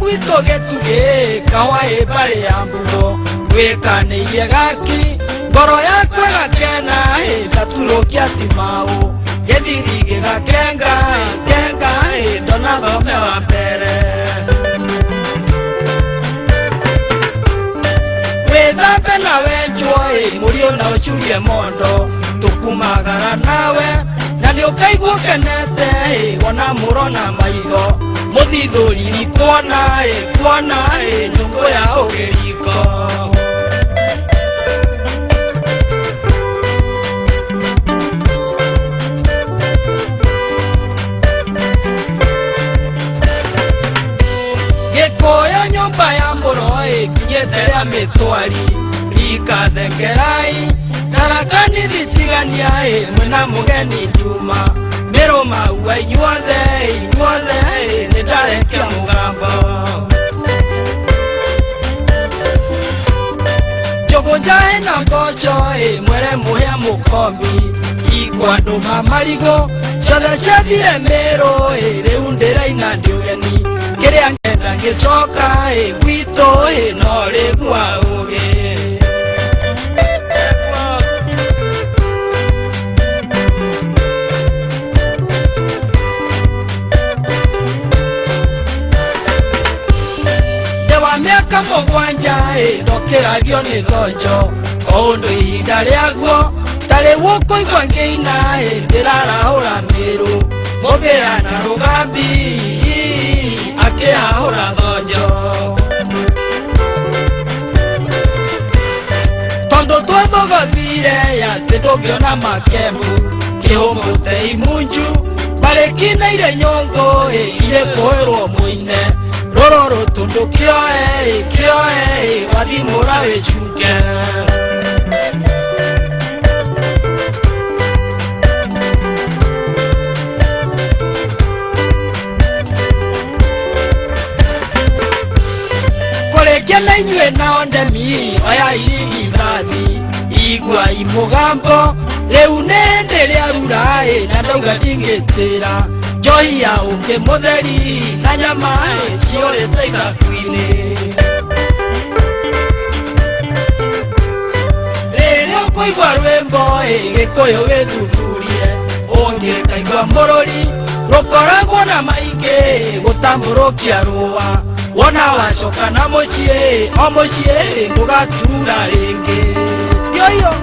gwito getuge kawae bare ambugo wekaniye gaki ngoro yakwe gakena ndaturokia timao gethirige gakenga kenga ndona thome wa mbere wethambe nawe njoi murio na uchurie mondo tukumagara nawe na ni ukaigua kenete wona murona maigo muthithuriri kuona nyungu ya ugeriko gikoya nyumba ya muroi kinyete ya mitwari rikathengerai narakani thitigania mwena mugeni juma miruma uwa inyuothe nidarekia mugambo jogonjae na ngoco mwere muhea mukombi ikwanduma marigo ciothe ciathire miro riu ndiraina ndi ugeni kiria ngenda ngicoka gwito no rigua ugi miaka mugwanja ndokiragio ni thonjo undu ihinda riaguo tari gukuigua ngiina ndirarahura miru mugia na rugambi akihahura thonjo tondu twathogothire ati ndungiona makembu kihumute imunju barikinaire nyongo ire kuhirwo muine roro rutundu kioe wathimura wichuke kurekia na inyue nao ndemi oya irigi thathi igua imugambo riu nindi riarura na ndauga ndingitira njohi ya uke mutheri na nyama ciorete ithaku-ini riria ukuigua rwimbo gikuyu withuthurie ungikaigua mururi rukoragwo na maingi gutamburukia rua wona wacoka na mucii o mucii gugaturura ringi yoyo